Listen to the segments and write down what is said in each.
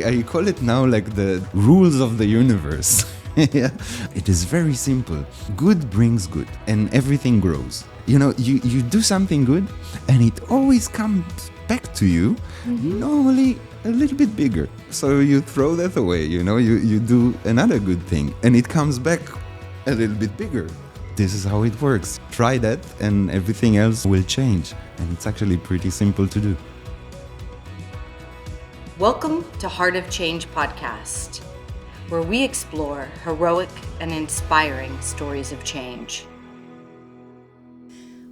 I call it now like the rules of the universe. Yeah. It is very simple. Good brings good and everything grows. You do something good and it always comes back to you, normally a little bit bigger. So you throw that away, you do another good thing and it comes back a little bit bigger. This is how it works. Try that and everything else will change. And it's actually pretty simple to do. Welcome to Heart of Change podcast, where we explore heroic and inspiring stories of change.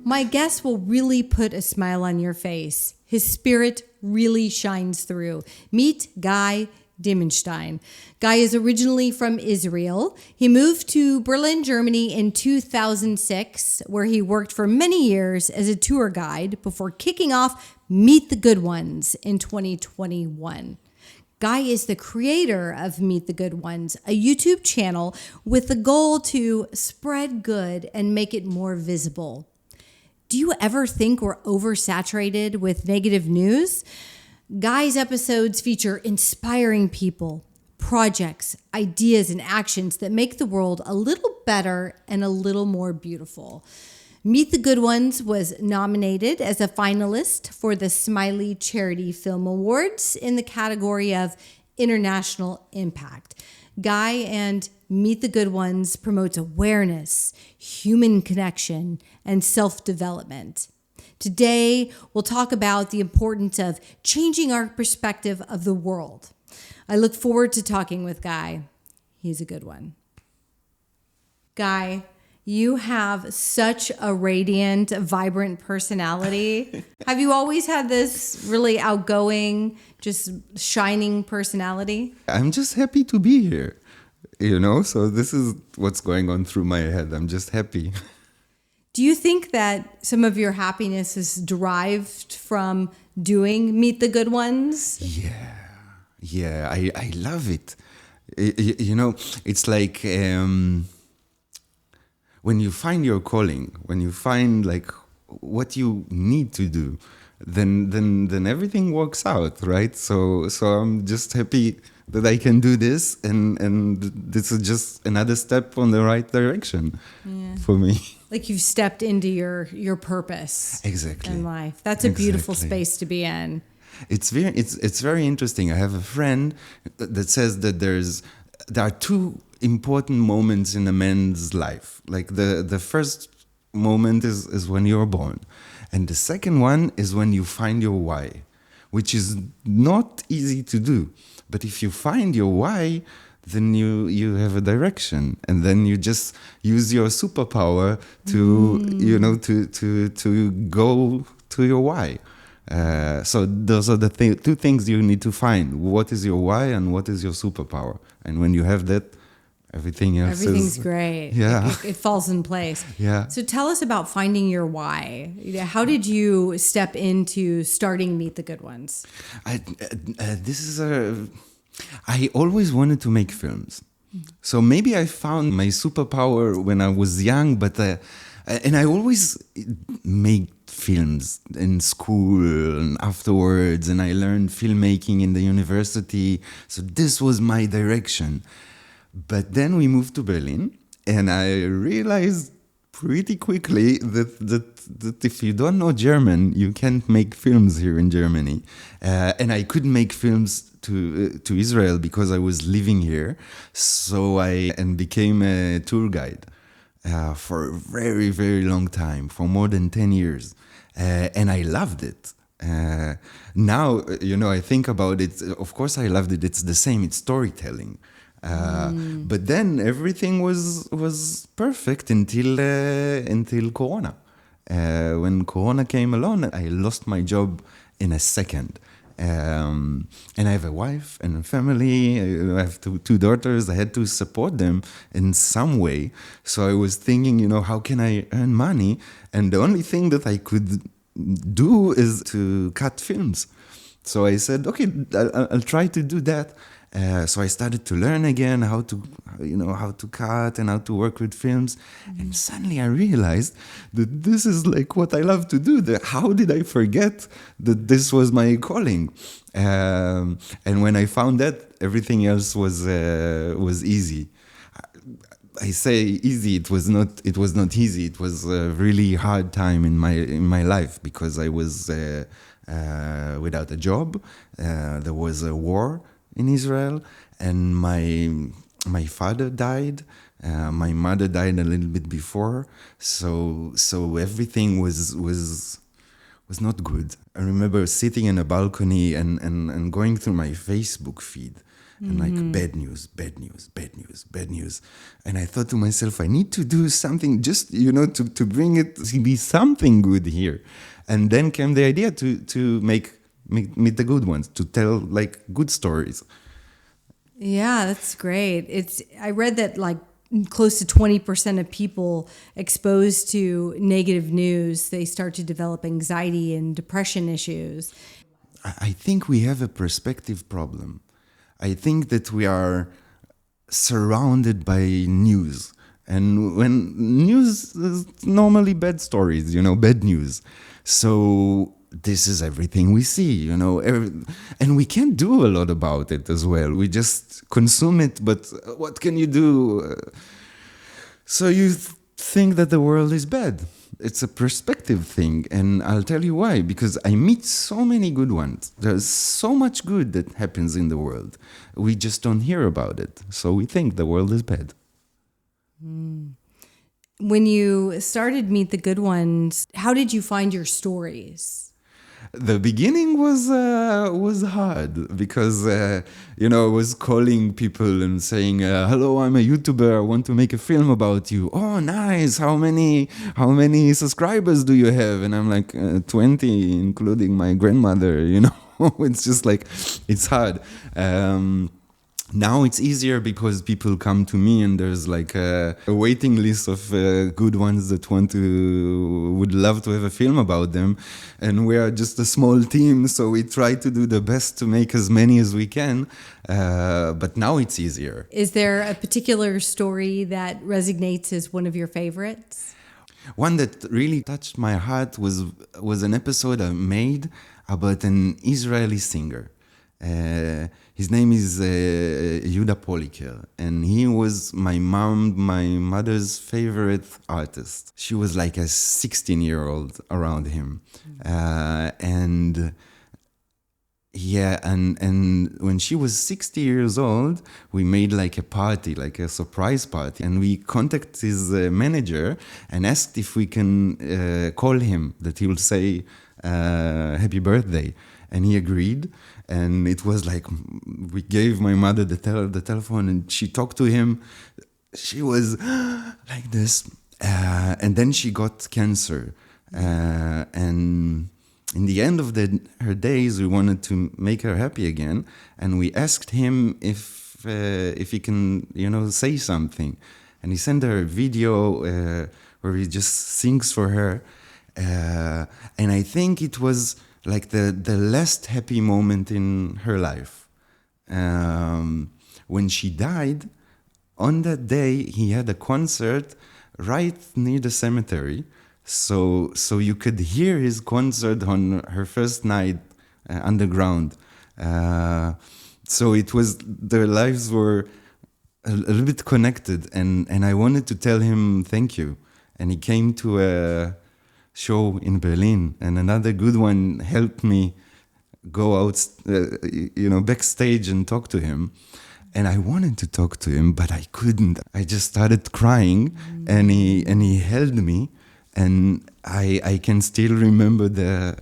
My guest will really put a smile on your face. His spirit really shines through. Meet Guy Dimenstein. Guy is originally from Israel. He moved to Berlin, Germany in 2006, where he worked for many years as a tour guide before kicking off Meet the Good Ones in 2021. Guy is the creator of Meet the Good Ones, a YouTube channel with the goal to spread good and make it more visible. Do you ever think we're oversaturated with negative news? Guy's episodes feature inspiring people, projects, ideas, and actions that make the world a little better and a little more beautiful. Meet the Good Ones was nominated as a finalist for the Smiley Charity Film Awards in the category of International Impact. Guy and Meet the Good Ones promotes awareness, human connection, and self-development. Today, we'll talk about the importance of changing our perspective of the world. I look forward to talking with Guy. He's a good one. Guy, you have such a radiant, vibrant personality. Have you always had this really outgoing, just shining personality? I'm just happy to be here, so this is what's going on through my head. I'm just happy. Do you think that some of your happiness is derived from doing Meet the Good Ones? Yeah, I love it. It's like when you find your calling, when you find like what you need to do, then everything works out, right? So I'm just happy that I can do this, and this is just another step on the right direction for me. Like you've stepped into your purpose in life. That's a beautiful space to be in. It's very interesting. I have a friend that says that there are two important moments in a man's life. Like the first moment is when you're born, and the second one is when you find your why, which is not easy to do. But if you find your why, then you have a direction, and then you just use your superpower to go to your why. So those are the two things you need to find. What is your why and what is your superpower? And when you have that, everything's great. Yeah. It falls in place. Yeah. So tell us about finding your why. How did you step into starting Meet the Good Ones? I always wanted to make films. So maybe I found my superpower when I was young, and I always made films in school and afterwards, and I learned filmmaking in the university. So this was my direction. But then we moved to Berlin, and I realized pretty quickly that if you don't know German, you can't make films here in Germany. And I couldn't make films to Israel because I was living here. So I became a tour guide for a very, very long time, for more than 10 years. And I loved it. Now, I think about it. Of course, I loved it. It's the same. It's storytelling. But then everything was perfect until Corona. When Corona came along, I lost my job in a second. And I have a wife and a family. I have two daughters. I had to support them in some way. So I was thinking, how can I earn money? And the only thing that I could do is to cut films. So I said, okay, I'll try to do that. So I started to learn again how to cut and how to work with films. And suddenly I realized that this is like what I love to do. How did I forget that this was my calling? And when I found that, everything else was easy. I say easy. It was not easy. It was a really hard time in my life because I was without a job. There was a war in Israel, and my father died. My mother died a little bit before, so everything was not good. I remember sitting in a balcony and going through my Facebook feed. And like bad news. And I thought to myself, I need to do something just, to bring it to be something good here. And then came the idea to make the good ones, to tell like good stories. Yeah, that's great. I read that like close to 20% of people exposed to negative news, they start to develop anxiety and depression issues. I think we have a perspective problem. I think that we are surrounded by news. And when news is normally bad stories, bad news. So this is everything we see, and we can't do a lot about it as well. We just consume it, but what can you do? So you think that the world is bad. It's a perspective thing, and I'll tell you why. Because I meet so many good ones. There's so much good that happens in the world. We just don't hear about it. So we think the world is bad. When you started Meet the Good Ones, how did you find your stories? The beginning was hard because I was calling people and saying, "Hello, I'm a YouTuber. I want to make a film about you." "Oh, nice! How many subscribers do you have?" And I'm like, 20, including my grandmother. It's just like it's hard. Now it's easier because people come to me and there's like a waiting list of good ones that would love to have a film about them. And we are just a small team, so we try to do the best to make as many as we can. But now it's easier. Is there a particular story that resonates as one of your favorites? One that really touched my heart was an episode I made about an Israeli singer. His name is Yehuda Poliker, and he was my mother's favorite artist. She was like a 16-year-old around him. And when she was 60 years old, we made like a party, like a surprise party. And we contacted his manager and asked if we can call him, that he will say happy birthday. And he agreed. And it was like, we gave my mother the telephone and she talked to him. She was like this. And then she got cancer. And in the end of her days, we wanted to make her happy again. And we asked him if he can, say something. And he sent her a video where he just sings for her. And I think it was like the last happy moment in her life. When she died, on that day, he had a concert right near the cemetery. So you could hear his concert on her first night underground. So it was, their lives were a little bit connected. And I wanted to tell him thank you. And he came to a show in Berlin, and another good one helped me go out, backstage and talk to him. And I wanted to talk to him, but I couldn't. I just started crying, and he held me, and I can still remember the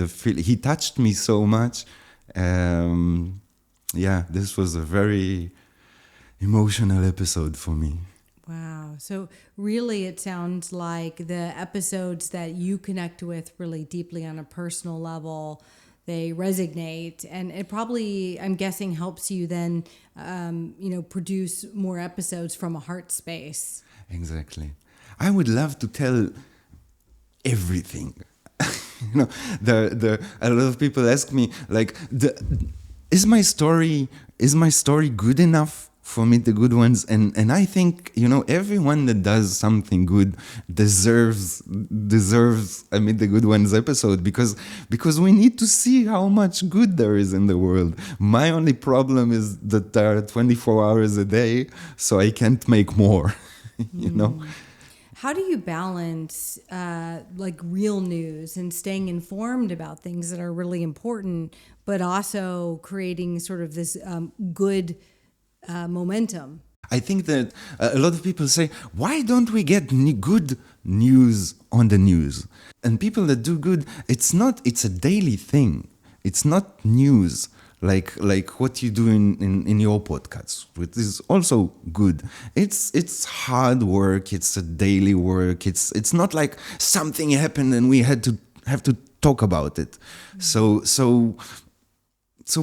feel. He touched me so much. This was a very emotional episode for me. Wow. So really, it sounds like the episodes that you connect with really deeply on a personal level, they resonate. And it probably, I'm guessing, helps you then, produce more episodes from a heart space. Exactly. I would love to tell everything. A lot of people ask me, like, is my story is my story good enough for Meet the Good Ones? And I think, everyone that does something good deserves a Meet the Good Ones episode, because we need to see how much good there is in the world. My only problem is that there are 24 hours a day, so I can't make more, How do you balance real news and staying informed about things that are really important, but also creating sort of this good momentum? I think that a lot of people say, why don't we get good news on the news? And people that do good, it's a daily thing. It's not news. Like what you do in your podcasts, which is also good. It's hard work. It's a daily work. It's not like something happened and we have to talk about it. So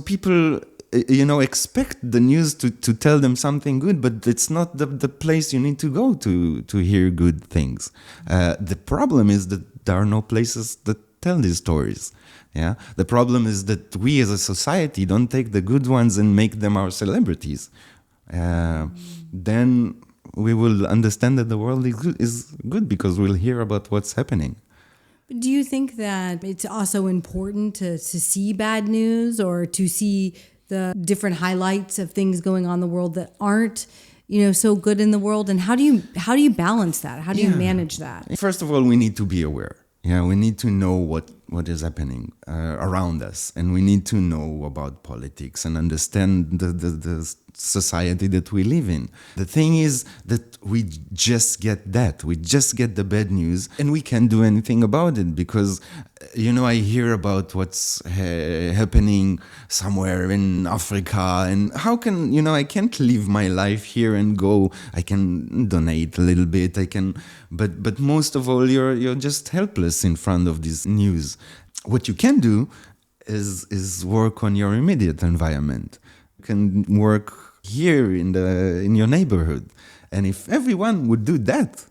people expect the news to tell them something good, but it's not the place you need to go to hear good things. The problem is that there are no places that tell these stories. Yeah, the problem is that we as a society don't take the good ones and make them our celebrities. Then we will understand that the world is good because we'll hear about what's happening. Do you think that it's also important to see bad news or to see the different highlights of things going on in the world that aren't, so good in the world? And how do you balance that? How do you manage that? First of all, we need to be aware. Yeah, we need to know what is happening around us, and we need to know about politics and understand the society that we live in. The thing is that we just get that. We just get the bad news, and we can't do anything about it because, I hear about what's happening somewhere in Africa, and how can, I can't live my life here and go. I can donate a little bit. But most of all, you're just helpless in front of this news. What you can do is work on your immediate environment. You can work here in your neighborhood, and if everyone would do that,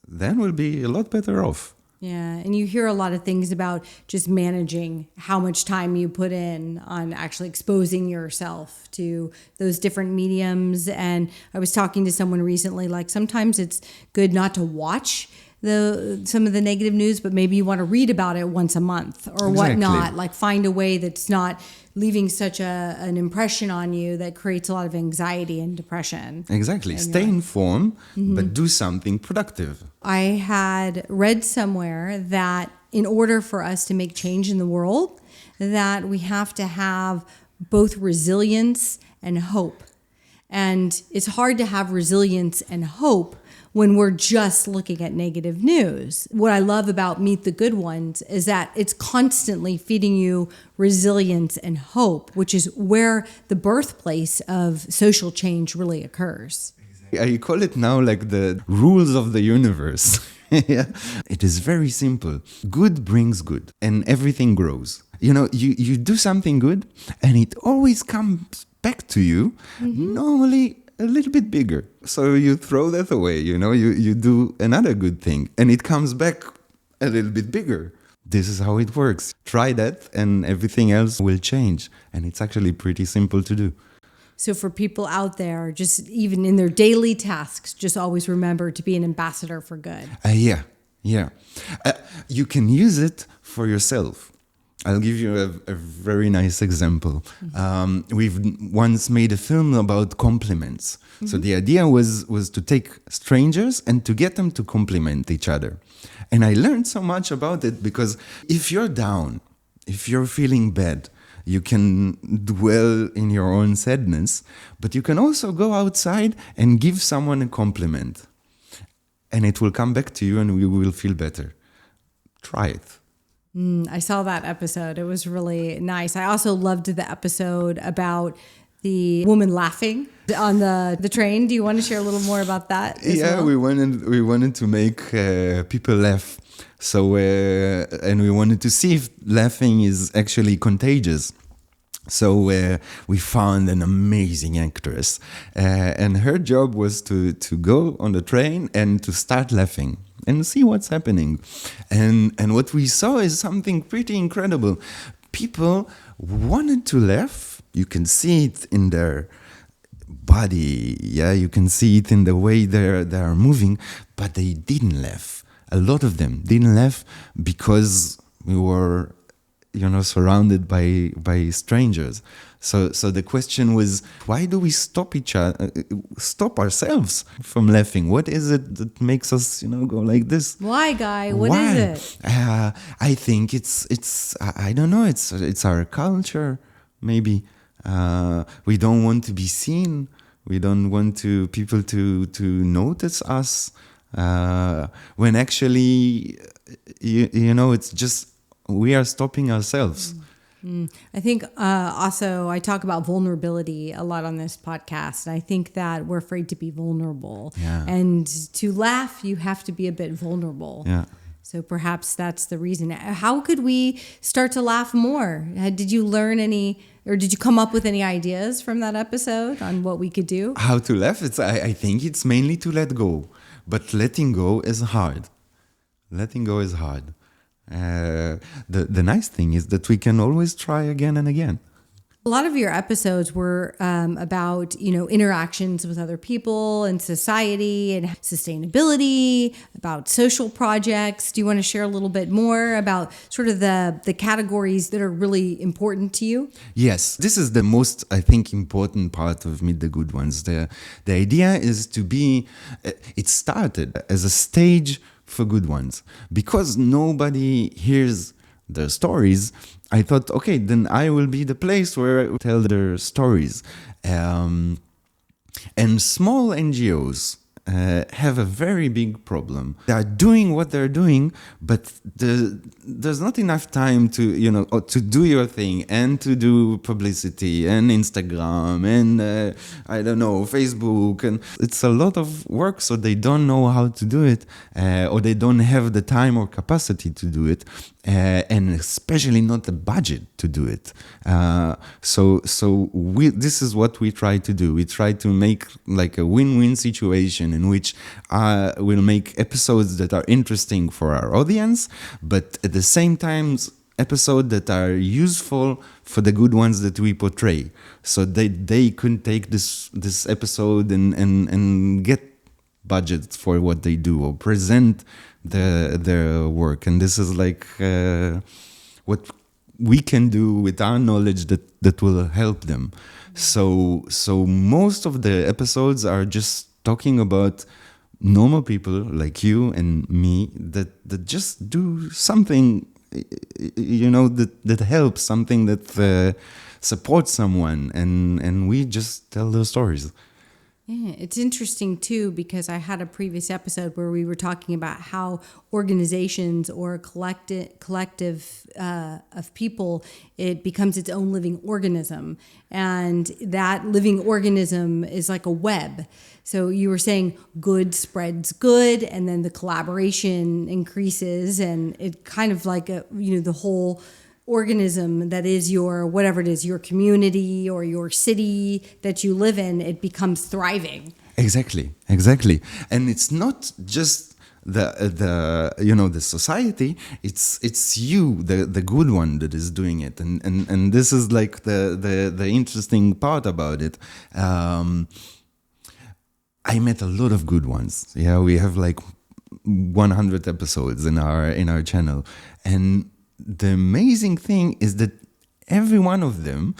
then we'll be a lot better off. Yeah, and you hear a lot of things about just managing how much time you put in on actually exposing yourself to those different mediums. And I was talking to someone recently, like sometimes it's good not to watch some of the negative news, but maybe you want to read about it once a month or whatnot. Like find a way that's not leaving such an impression on you that creates a lot of anxiety and depression. Exactly. Stay informed, but do something productive. I had read somewhere that in order for us to make change in the world, that we have to have both resilience and hope. And it's hard to have resilience and hope when we're just looking at negative news. What I love about Meet the Good Ones is that it's constantly feeding you resilience and hope, which is where the birthplace of social change really occurs. I call it now like the rules of the universe. Yeah. It is very simple. Good brings good, and everything grows. You do something good, and it always comes back to you, normally a little bit bigger. So you throw that away, you do another good thing, and it comes back a little bit bigger. This is how it works. Try that, and everything else will change. And it's actually pretty simple to do. So for people out there, just even in their daily tasks, just always remember to be an ambassador for good. Yeah. You can use it for yourself. I'll give you a very nice example. We've once made a film about compliments. So the idea was to take strangers and to get them to compliment each other. And I learned so much about it because if you're down, if you're feeling bad, you can dwell in your own sadness, but you can also go outside and give someone a compliment. And it will come back to you and you will feel better. Try it. I saw that episode. It was really nice. I also loved the episode about the woman laughing on the train. Do you want to share a little more about that? Yeah, we wanted to make people laugh. So and we wanted to see if laughing is actually contagious. So we found an amazing actress, and her job was to go on the train and to start laughing and see what's happening. And what we saw is something pretty incredible. People wanted to laugh, You can see it in their body, yeah, you can see it in the way they are moving, but they didn't laugh. A lot of them didn't laugh because we were, surrounded by strangers. So the question was, why do we stop ourselves from laughing? What is it that makes us, go like this? Why, Guy? What is it? I think it's I don't know. It's our culture, maybe. We don't want to be seen. We don't want people to notice us. When actually, it's just we are stopping ourselves. I think also I talk about vulnerability a lot on this podcast. And I think that we're afraid to be vulnerable. Yeah. And to laugh, you have to be a bit vulnerable. Yeah. So perhaps that's the reason. How could we start to laugh more? Did you learn or did you come up with any ideas from that episode on what we could do? How to laugh? I think it's mainly to let go. But letting go is hard. Letting go is hard. The nice thing is that we can always try again and again. A lot of your episodes were about, interactions with other people and society and sustainability, about social projects. Do you want to share a little bit more about sort of the categories that are really important to you? Yes, this is the most, I think, important part of Meet the Good Ones. The idea is to be, it started as a stage for good ones. Because nobody hears their stories, I thought, okay, then I will be the place where I tell their stories. And small NGOs have a very big problem. They are doing what they're doing, but there's not enough time to do your thing and to do publicity and Instagram and Facebook, and it's a lot of work. So they don't know how to do it, or they don't have the time or capacity to do it, and especially not the budget to do it. So this is what we try to do. We try to make like a win-win situation in which we'll make episodes that are interesting for our audience, but at the same time episodes that are useful for the good ones that we portray, so they could take this episode and get budget for what they do or present their work. And this is like what we can do with our knowledge that will help them. So most of the episodes are just talking about normal people like you and me that just do something, that helps, something that supports someone, and we just tell those stories. Yeah, it's interesting too, because I had a previous episode where we were talking about how organizations or a collective of people, it becomes its own living organism. And that living organism is like a web. So you were saying good spreads good, and then the collaboration increases, and it kind of like the whole organism that is your, whatever it is, your community or your city that you live in, it becomes thriving. Exactly. And it's not just the society, it's you, the good one, that is doing it. And this is like the interesting part about it. I met a lot of good ones. Yeah, we have like 100 episodes in our channel, and the amazing thing is that every one of them,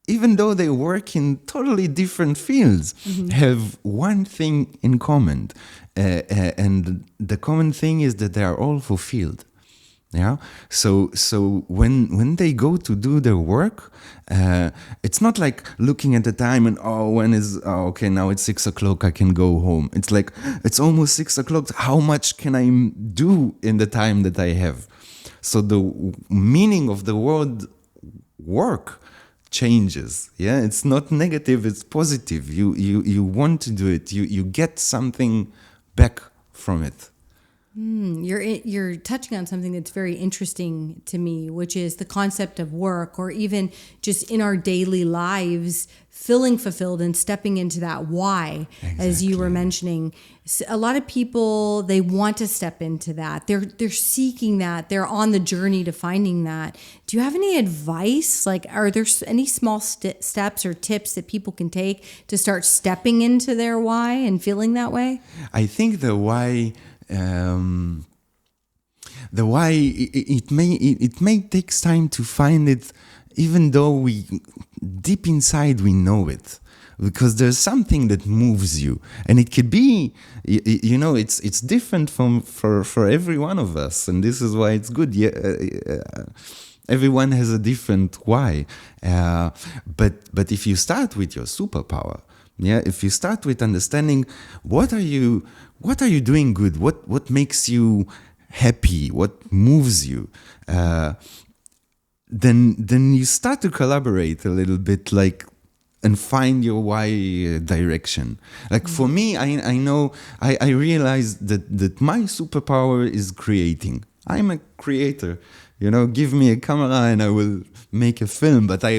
even though they work in totally different fields, have one thing in common. And the common thing is that they are all fulfilled. Yeah. So when they go to do their work, it's not like looking at the time and okay, now it's 6 o'clock, I can go home. It's like, it's almost 6 o'clock. How much can I do in the time that I have? So the meaning of the word work changes. Yeah, it's not negative, it's positive. You want to do it. You get something back from it. You're touching on something that's very interesting to me, which is the concept of work, or even just in our daily lives, feeling fulfilled and stepping into that why, as you were mentioning. A lot of people, they want to step into that. They're seeking that. They're on the journey to finding that. Do you have any advice? Like, are there any small steps or tips that people can take to start stepping into their why and feeling that way? I think the why it may take time to find it, even though we deep inside we know it, because there's something that moves you, and it could be it's different for every one of us, and this is why it's good. Everyone has a different why, but if you start with your superpower, if you start with understanding what are you doing good, what makes you happy, what moves you, then you start to collaborate a little bit, like, and find your why direction. Like for me, I know I realized that my superpower is creating. I'm a creator. Give me a camera and I will make a film. But I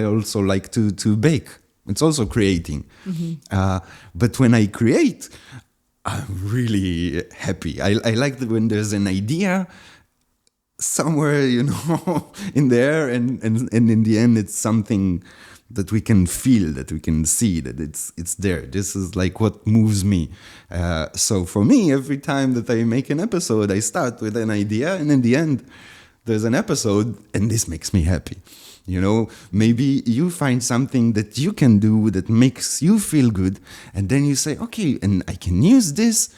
also like to bake. It's also creating. But when I create, I'm really happy. I like when there's an idea somewhere, in there, and in the end, it's something that we can feel, that we can see, that it's there. This is like what moves me. So for me, every time that I make an episode, I start with an idea, and in the end, there's an episode, and this makes me happy. Maybe you find something that you can do that makes you feel good, and then you say, okay, and I can use this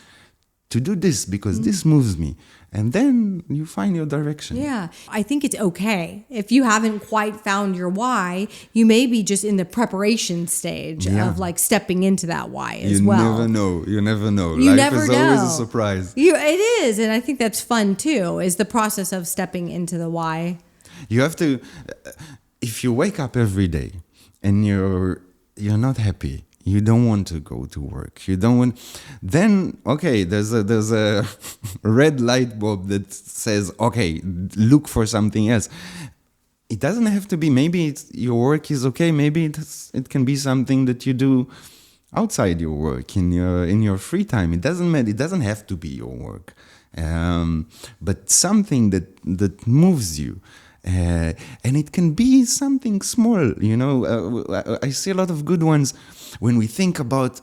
to do this because this moves me. And then you find your direction. Yeah. I think it's okay. If you haven't quite found your why, you may be just in the preparation stage of like stepping into that why as well. You never know. You Life never is know. Always a surprise. It is. And I think that's fun too, is the process of stepping into the why. You have to, if you wake up every day and you're not happy, you don't want to go to work. You don't want. Then okay, there's a red light bulb that says, okay, look for something else. It doesn't have to be. Maybe your work is okay. Maybe it can be something that you do outside your work in your free time. It doesn't matter. It doesn't have to be your work, but something that moves you. And it can be something small, I see a lot of good ones. When we think about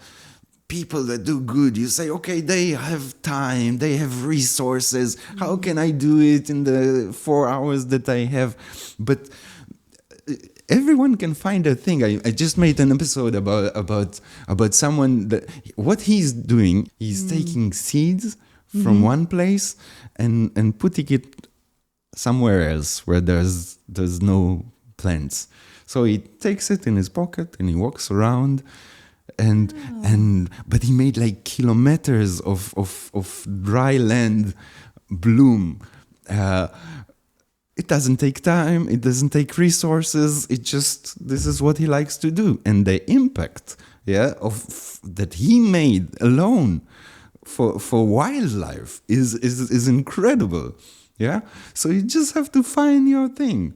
people that do good, you say, okay, they have time, they have resources. How can I do it in the 4 hours that I have? But everyone can find a thing. I just made an episode about someone that what he's doing. He's taking seeds from one place and putting it somewhere else where there's no plants. So he takes it in his pocket and he walks around, but he made like kilometers of dry land bloom. It doesn't take time. It doesn't take resources. This is what he likes to do, and the impact, of that he made alone for wildlife is incredible. Yeah. So you just have to find your thing.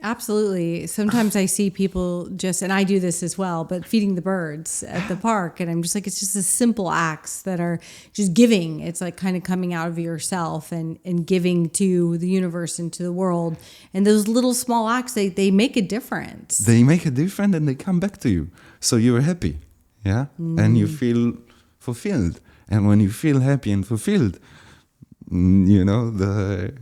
Absolutely. Sometimes I see people and I do this as well, but feeding the birds at the park. And I'm just like, it's just the simple acts that are just giving. It's like kind of coming out of yourself and giving to the universe and to the world. And those little small acts, they make a difference. They make a difference and they come back to you. So you're happy. Yeah. And you feel fulfilled. And when you feel happy and fulfilled,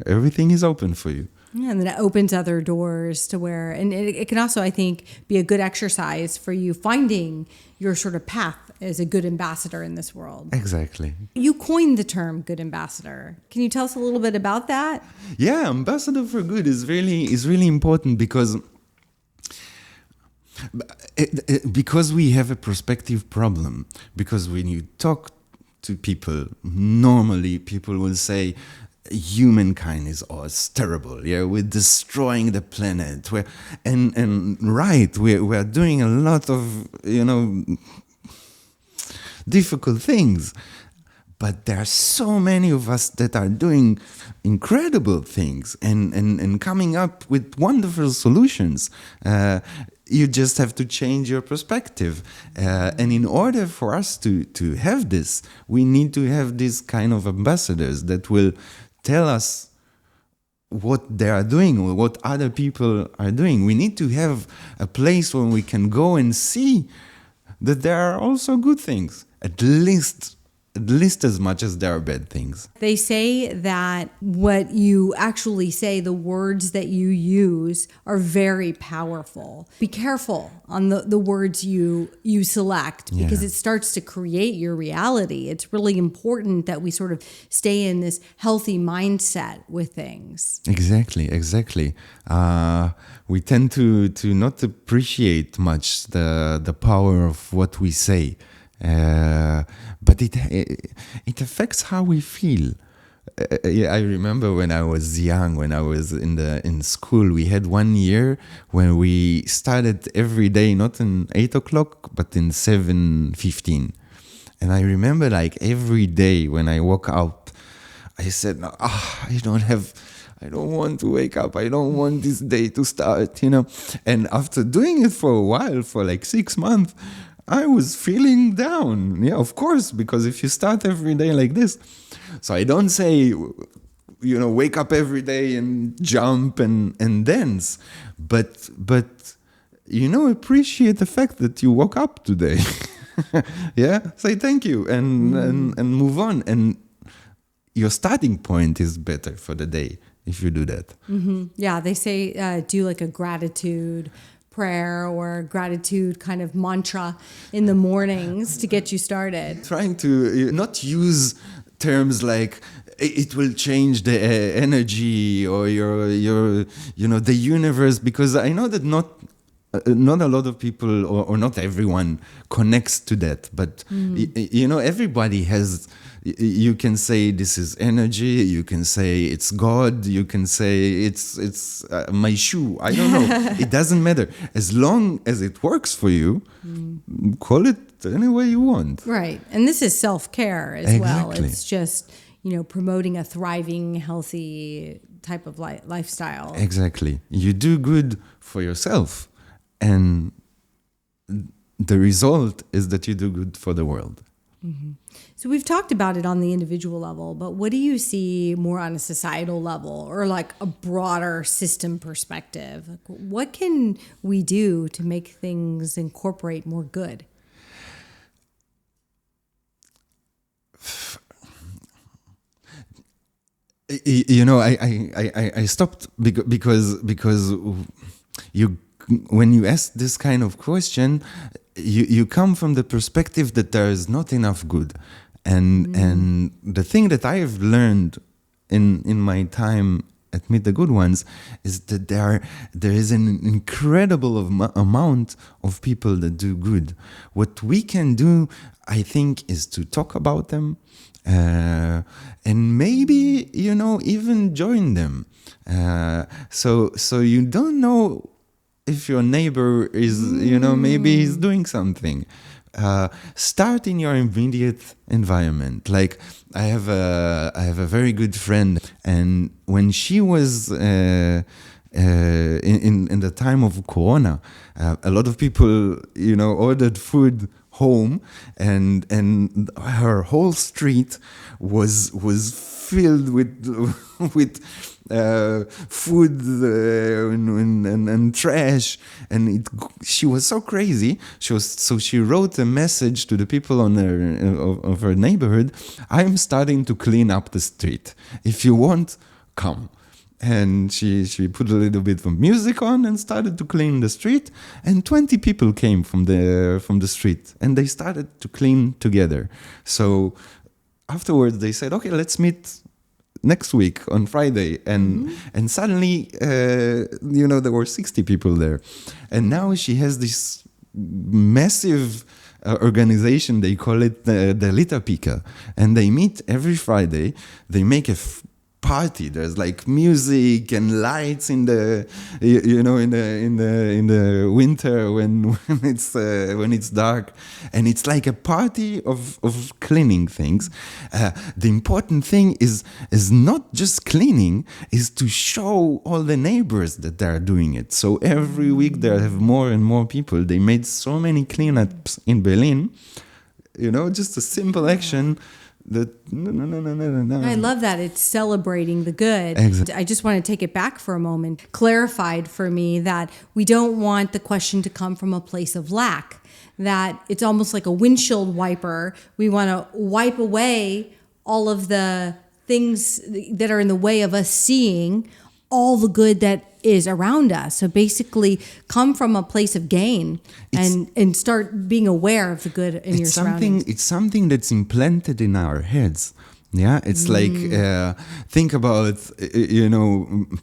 everything is open for you. Yeah, and then it opens other doors to where, and it can also, I think, be a good exercise for you finding your sort of path as a good ambassador in this world. Exactly. You coined the term good ambassador. Can you tell us a little bit about that? Yeah, ambassador for good is really important because we have a perspective problem. Because when you talk to people, normally people will say humankind is terrible. Yeah, we're destroying the planet. We're doing a lot of difficult things. but there are so many of us that are doing incredible things and coming up with wonderful solutions. You just have to change your perspective. And in order for us to have this, we need to have these kind of ambassadors that will tell us what they are doing or what other people are doing. We need to have a place where we can go and see that there are also good things, at least as much as there are bad things. They say that what you actually say, the words that you use, are very powerful. Be careful on the words you select, because it starts to create your reality. It's really important that we sort of stay in this healthy mindset with things. Exactly. We tend to not appreciate much the power of what we say. But it affects how we feel. I remember when I was young, when I was in school, we had 1 year when we started every day, not in 8 o'clock, but in 7:15. And I remember like every day when I woke up, I said, I don't want to wake up. I don't want this day to start, And after doing it for a while, for like 6 months, I was feeling down. Yeah, of course, because if you start every day like this. So I don't say, wake up every day and jump and dance. But appreciate the fact that you woke up today. Yeah, say thank you and move on. And your starting point is better for the day if you do that. Mm-hmm. Yeah, they say do like a gratitude prayer or gratitude kind of mantra in the mornings to get you started. Trying to not use terms like it will change the energy or your the universe, because I know that not a lot of people or not everyone connects to that, but everybody has. You can say this is energy. You can say it's God. You can say it's my shoe. I don't know. It doesn't matter. As long as it works for you, call it any way you want. Right. And this is self-care as well. It's just, promoting a thriving, healthy type of lifestyle. Exactly. You do good for yourself, and the result is that you do good for the world. Mm-hmm. So we've talked about it on the individual level, but what do you see more on a societal level or like a broader system perspective? Like, what can we do to make things incorporate more good? I stopped because when you ask this kind of question, you come from the perspective that there is not enough good. And the thing that I have learned in my time at Meet the Good Ones is that there is an incredible amount of people that do good. What we can do, I think, is to talk about them and maybe, even join them. So you don't know if your neighbor is, maybe he's doing something. Start in your immediate environment. Like I have a very good friend, and when she was in the time of Corona, a lot of people ordered food home, and her whole street was filled with food and trash, and she was so crazy. So she wrote a message to the people of her neighborhood. I'm starting to clean up the street. If you want, come. And she put a little bit of music on and started to clean the street. And 20 people came from the street, and they started to clean together. So afterwards they said, okay, let's meet next week on Friday, and suddenly there were 60 people there, and now she has this massive organization. They call it the Lita Pika, and they meet every Friday. They make a party. There's like music and lights in the, in the winter when it's dark, and it's like a party of cleaning things. The important thing is not just cleaning, is to show all the neighbors that they're doing it. So every week there have more and more people. They made so many cleanups in Berlin. Just a simple action. I love that. It's celebrating the good. Exactly. I just want to take it back for a moment. Clarified for me that we don't want the question to come from a place of lack, that it's almost like a windshield wiper. We want to wipe away all of the things that are in the way of us seeing all the good that is around us. So basically come from a place of gain and start being aware of the good in your surroundings. It's something that's implanted in our heads. Yeah, it's like, think about,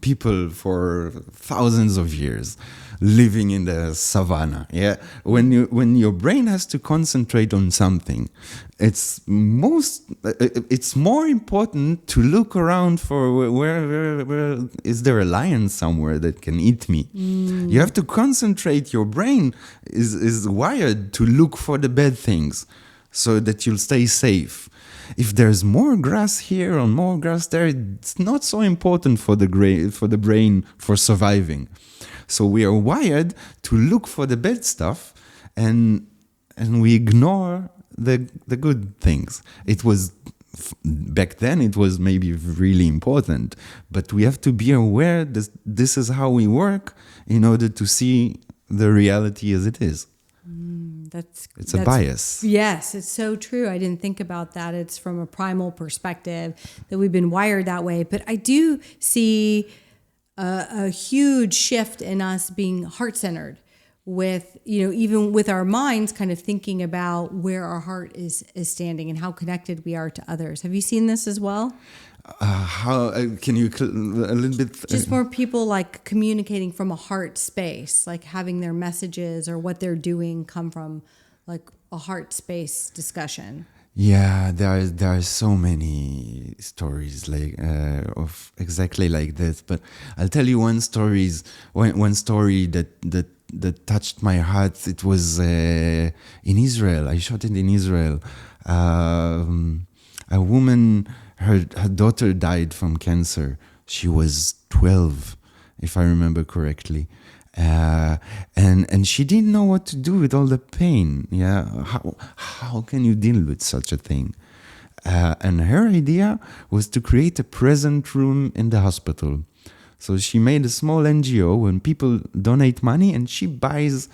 people for thousands of years living in the savannah. Yeah, when your brain has to concentrate on something, it's more important to look around for where is there a lion somewhere that can eat me. You have to concentrate. Your brain is wired to look for the bad things so that you'll stay safe. If there's more grass here or more grass there, it's not so important for the brain for surviving. So we are wired to look for the bad stuff, and we ignore the good things. It was back then. It was maybe really important, but we have to be aware that this is how we work in order to see the reality as it is. It's a bias. Yes, it's so true. I didn't think about that. It's from a primal perspective that we've been wired that way. But I do see a huge shift in us being heart-centered with, even with our minds kind of thinking about where our heart is standing and how connected we are to others. Have you seen this as well? How can you a little bit? Just more people like communicating from a heart space, like having their messages or what they're doing come from like a heart space discussion. Yeah, there are so many stories like of exactly like this. But I'll tell you one story that touched my heart. It was in Israel. I shot it in Israel. A woman. Her daughter died from cancer. She was 12, if I remember correctly, and she didn't know what to do with all the pain. Yeah, how can you deal with such a thing? And her idea was to create a present room in the hospital. So she made a small NGO, and people donate money, and she buys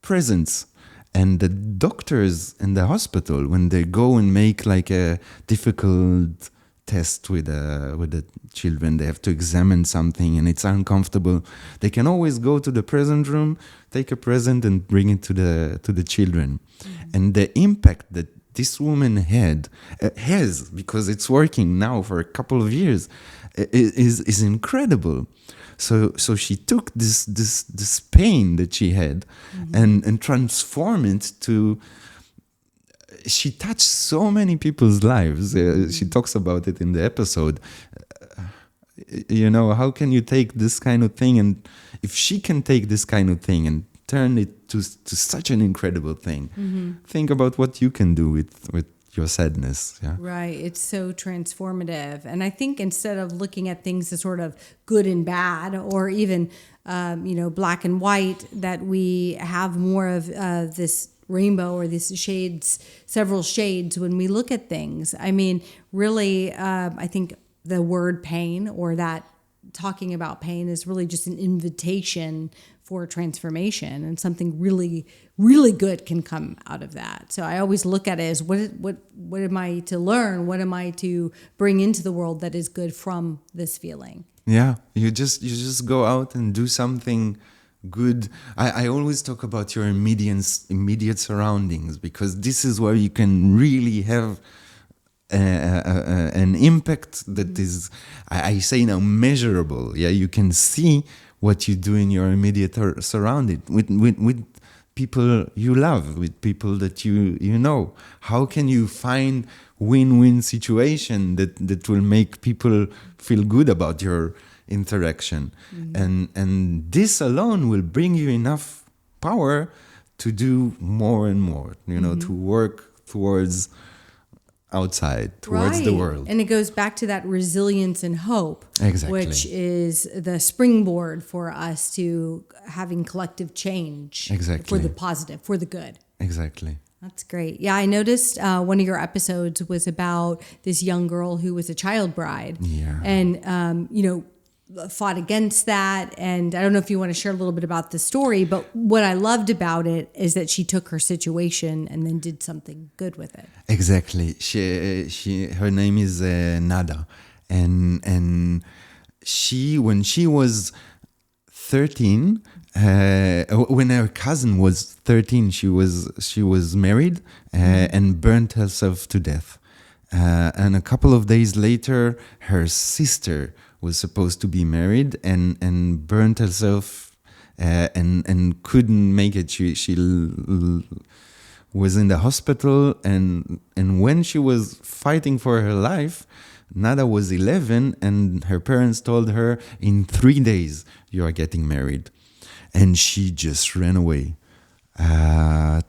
presents. And the doctors in the hospital, when they go and make like a difficult test with the children, they have to examine something and it's uncomfortable. They can always go to the present room, take a present and bring it to the children. Mm-hmm. And the impact that this woman has, because it's working now for a couple of years, is incredible. So she took this pain that she had, mm-hmm. and transformed it to. She touched so many people's lives. She talks about it in the episode. How can you take this kind of thing, and if she can take this kind of thing and turn it to such an incredible thing, mm-hmm. think about what you can do with your sadness. Yeah, right. It's so transformative. And I think instead of looking at things as sort of good and bad, or even black and white, that we have more of this rainbow or these several shades when we look at things. I mean, really, I think the word pain, or that talking about pain, is really just an invitation for transformation, and something really, really good can come out of that. So I always look at it as what am I to learn? What am I to bring into the world that is good from this feeling? Yeah, you just go out and do something good. I always talk about your immediate surroundings, because this is where you can really have an impact that is, I say now, measurable. Yeah, you can see what you do in your immediate surrounding with people you love, with people that you know. How can you find win-win situation that will make people feel good about your interaction. And this alone will bring you enough power to do more and more, to work towards outside, towards the world. And it goes back to that resilience and hope, Exactly. which is the springboard for us to having collective change. Exactly. For the positive, for the good. Exactly. That's great. Yeah, I noticed one of your episodes was about this young girl who was a child bride. Yeah. And, fought against that. And I don't know if you want to share a little bit about the story, but what I loved about it is that she took her situation and then did something good with it. Exactly. Her name is Nada, and she, when she was 13, when her cousin was 13, she was married and burnt herself to death. And a couple of days later, her sister was supposed to be married and burnt herself and couldn't make it. She was in the hospital, and when she was fighting for her life, Nada was 11, and her parents told her, in 3 days you are getting married. And she just ran away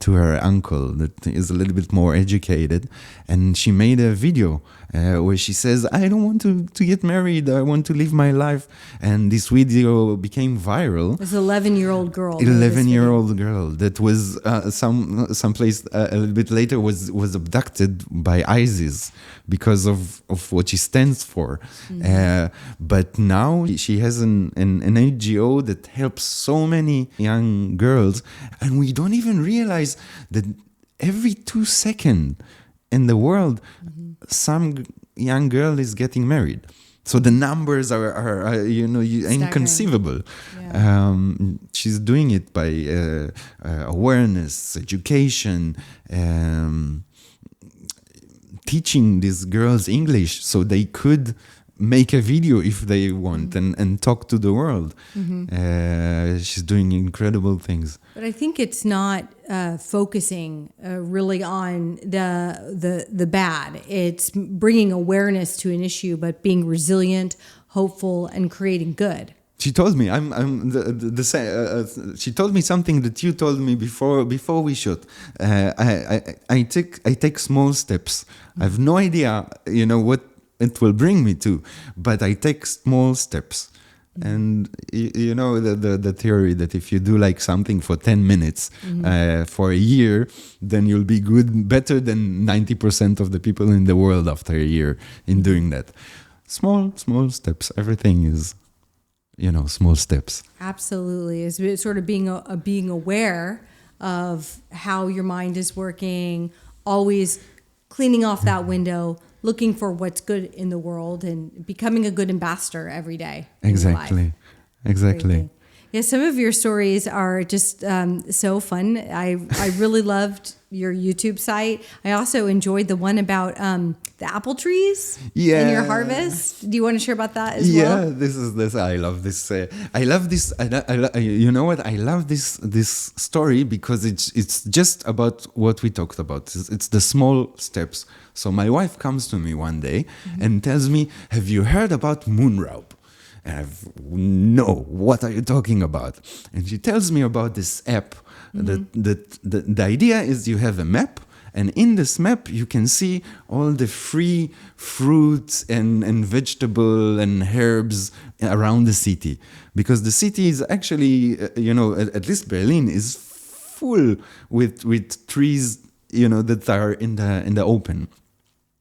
to her uncle that is a little bit more educated, and she made a video where she says, I don't want to get married, I want to live my life. And this video became viral. This 11-year-old girl. 11-year-old girl that was someplace a little bit later was abducted by ISIS because of what she stands for. But now she has an NGO that helps so many young girls, and we don't even realize that every 2 seconds in the world, some young girl is getting married. So the numbers are inconceivable. Yeah. She's doing it by awareness, education, teaching these girls English so they could make a video if they want and talk to the world. She's doing incredible things. But I think it's not focusing really on the bad. It's bringing awareness to an issue, but being resilient, hopeful, and creating good. She told me she told me something that you told me before we shoot. I take small steps. I have no idea, what it will bring me to, but I take small steps. And the theory that if you do like something for 10 minutes for a year, then you'll be better than 90% of the people in the world after a year in doing that. Small steps. Everything is, small steps. Absolutely. It's sort of being aware of how your mind is working, always cleaning off that window, looking for what's good in the world, and becoming a good ambassador every day. Exactly. Yeah, some of your stories are just so fun. I really loved your YouTube site. I also enjoyed the one about the apple trees in your harvest. Do you want to share about that as well? Yeah, this. I love this. I love this. You know what? I love this story because it's just about what we talked about. It's the small steps. So my wife comes to me one day and tells me, "Have you heard about Moonrab?" And no, what are you talking about? And she tells me about this app. The idea is you have a map, and in this map you can see all the free fruits and vegetable and herbs around the city, because the city is actually, at least Berlin is full with trees, that are in the open.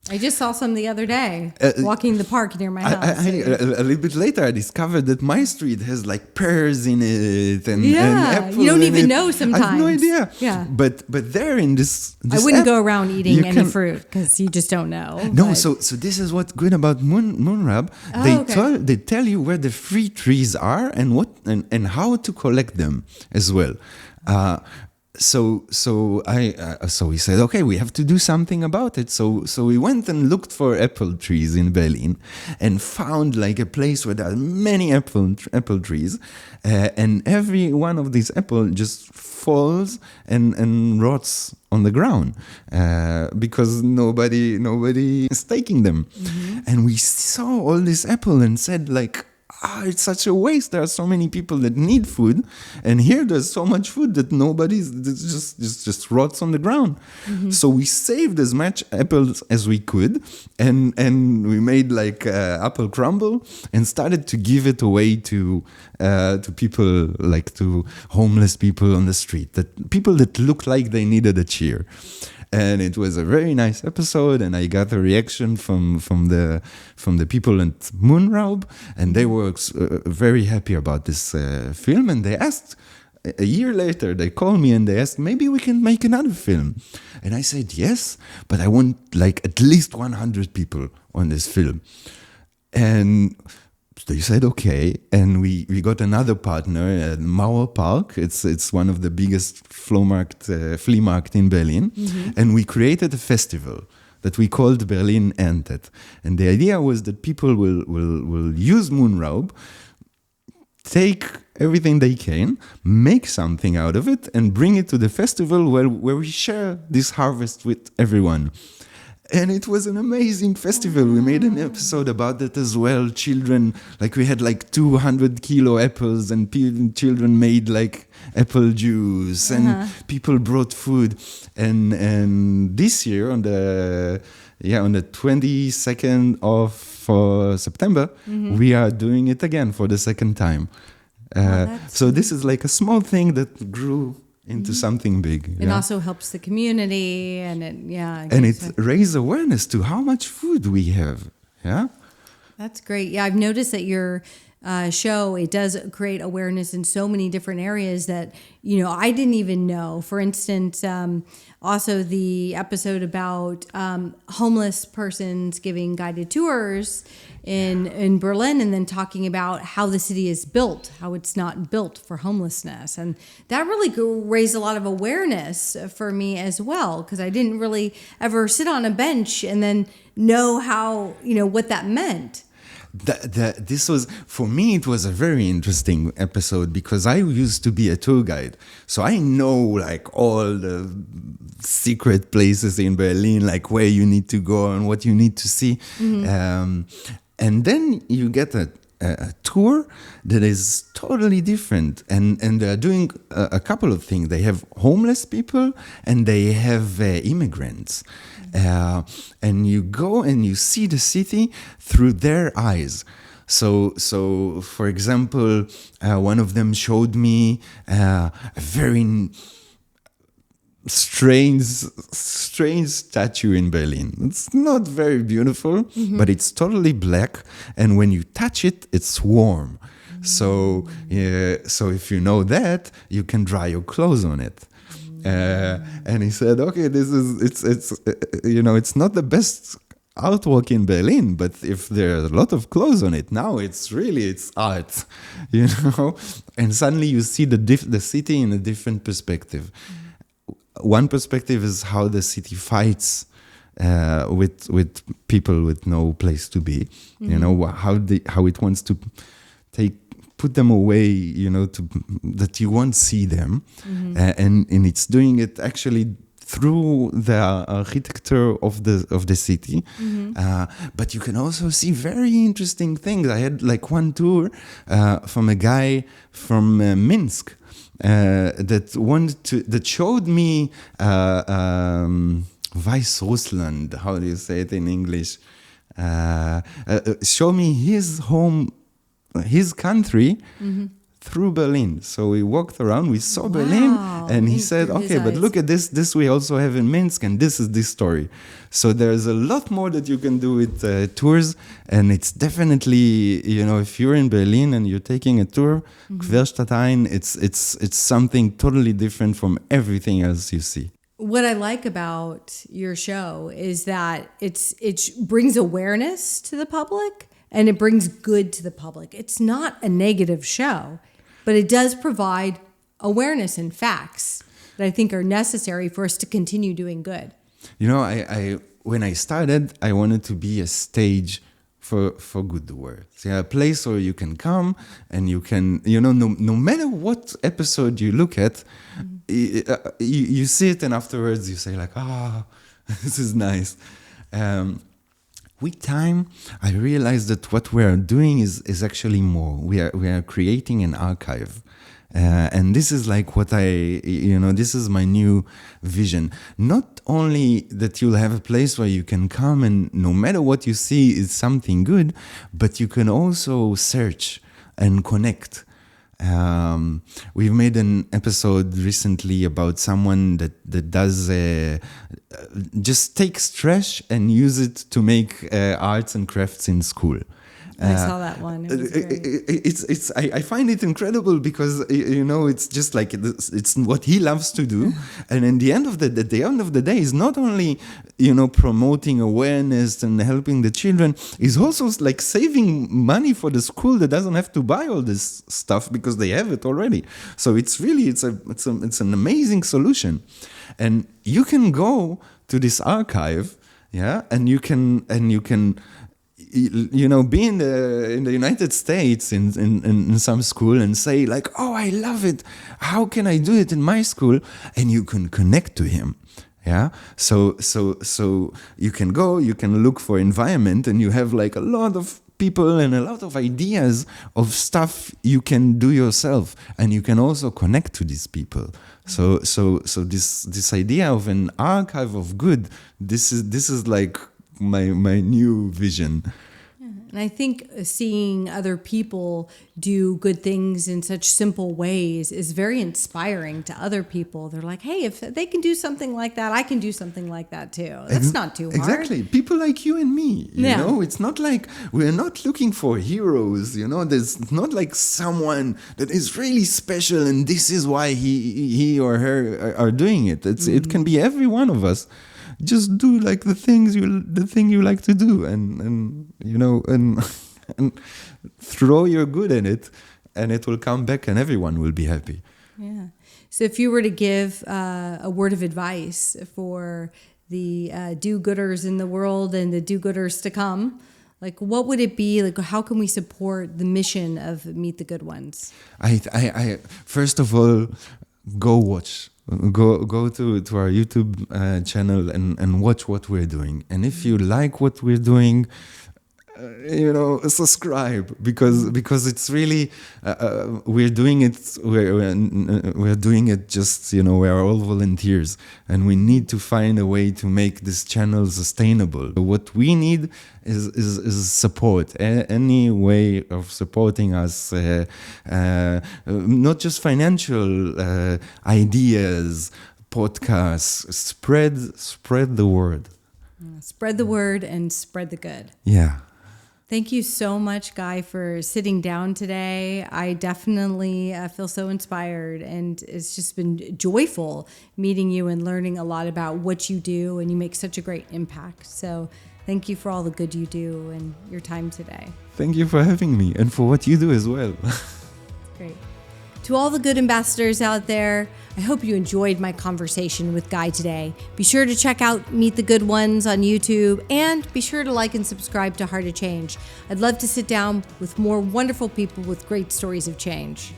I just saw some the other day, walking the park near my house. A little bit later, I discovered that my street has like pears in it and apples. You don't even know sometimes. I have no idea. Yeah, but there in this I wouldn't app, go around eating any fruit because you just don't know. No, but. so this is what's good about Moonrab. They tell you where the free trees are and what and how to collect them as well. so we said, okay, we have to do something about it. So we went and looked for apple trees in Berlin, and found like a place where there are many apple trees, and every one of these apples just falls and rots on the ground, because nobody is taking them. And we saw all this apple and said like, it's such a waste. There are so many people that need food, and here there's so much food that just rots on the ground. So we saved as much apples as we could, and we made like apple crumble and started to give it away to people, like to homeless people on the street, that people that looked like they needed a cheer. And it was a very nice episode, and I got a reaction from the people at Moonraub, and they were very happy about this film. And they asked, a year later, they called me and they asked, maybe we can make another film. And I said yes, but I want like at least 100 people on this film. And they said okay, and we got another partner at Mauer Park. It's one of the biggest flea market in Berlin, and we created a festival that we called Berlin Erntet. And the idea was that people will use Moonraub, take everything they can, make something out of it, and bring it to the festival where we share this harvest with everyone. And it was an amazing festival. We made an episode about that as well. Children, like we had like 200 kilo apples, and children made like apple juice, and people brought food. And this year on the 22nd of September, we are doing it again for the second time. So this is like a small thing that grew into something big. It also helps the community, and it raises awareness to how much food we have. Yeah, that's great. Yeah, I've noticed that your show, it does create awareness in so many different areas that I didn't even know. For instance, also the episode about homeless persons giving guided tours in Berlin, and then talking about how the city is built, how it's not built for homelessness. And that really raised a lot of awareness for me as well, because I didn't really ever sit on a bench and then know how, what that meant. This was, for me, it was a very interesting episode, because I used to be a tour guide. So I know like all the secret places in Berlin, like where you need to go and what you need to see. And then you get a tour that is totally different. And they're doing a couple of things. They have homeless people and they have immigrants. And you go and you see the city through their eyes. So for example, one of them showed me a very strange statue in Berlin. It's not very beautiful, but it's totally black, and when you touch it, it's warm. So if you know that, you can dry your clothes on it. And he said, okay, it's not the best artwork in Berlin, but if there's a lot of clothes on it, now it's art, and suddenly you see the city in a different perspective. One perspective is how the city fights with people with no place to be. How it wants to put them away. That you won't see them, and it's doing it actually through the architecture of the city. But you can also see very interesting things. I had like one tour from a guy from Minsk. That showed me Weißrussland. How do you say it in English? Show me his home, his country, through Berlin. So we walked around, we saw Berlin, and he said, okay, but look at this. This we also have in Minsk, and this is this story. So there's a lot more that you can do with tours, and it's definitely, if you're in Berlin and you're taking a tour, Querstadtein, it's something totally different from everything else you see. What I like about your show is that it brings awareness to the public, and it brings good to the public. It's not a negative show, but it does provide awareness and facts that I think are necessary for us to continue doing good. You know, I when I started, I wanted to be a stage for good words. Yeah, a place where you can come and you can, no matter what episode you look at, you see it and afterwards you say like, this is nice. With time, I realized that what we are doing is actually more. We are creating an archive. And this is like what this is my new vision. Not only that you'll have a place where you can come and no matter what you see is something good, but you can also search and connect. We've made an episode recently about someone that does just takes trash and use it to make arts and crafts in school. I saw that one. It was great. I find it incredible because it's just like it's what he loves to do, and at the end of the day, is not only promoting awareness and helping the children, is also like saving money for the school that doesn't have to buy all this stuff because they have it already. So it's an amazing solution, and you can go to this archive, and you can. Be in the United States in some school and say like, oh, I love it. How can I do it in my school? And you can connect to him. Yeah. So you can go, you can look for environment, and you have like a lot of people and a lot of ideas of stuff you can do yourself, and you can also connect to these people. So this idea of an archive of good, this is like my new vision. And I think seeing other people do good things in such simple ways is very inspiring to other people. They're like, hey, if they can do something like that, I can do something like that too. That's not too hard. Exactly. People like you and me, you know, it's not like we're not looking for heroes, there's not like someone that is really special and this is why he or her are doing it. It can be every one of us. Just do like the thing you like to do, and throw your good in it, and it will come back, and everyone will be happy. Yeah. So, if you were to give a word of advice for the do-gooders in the world and the do-gooders to come, like what would it be? Like, how can we support the mission of Meet the Good Ones? I first of all, go watch. Go to our YouTube channel and watch what we're doing. And if you like what we're doing, subscribe because it's really we're doing it. We're doing it just we are all volunteers, and we need to find a way to make this channel sustainable. What we need is support. Any way of supporting us, not just financial ideas, podcasts. Spread the word. Spread the word and spread the good. Yeah. Thank you so much, Guy, for sitting down today. I definitely feel so inspired, and it's just been joyful meeting you and learning a lot about what you do, and you make such a great impact. So thank you for all the good you do and your time today. Thank you for having me and for what you do as well. Great. To all the good ambassadors out there, I hope you enjoyed my conversation with Guy today. Be sure to check out Meet the Good Ones on YouTube, and be sure to like and subscribe to Heart of Change. I'd love to sit down with more wonderful people with great stories of change.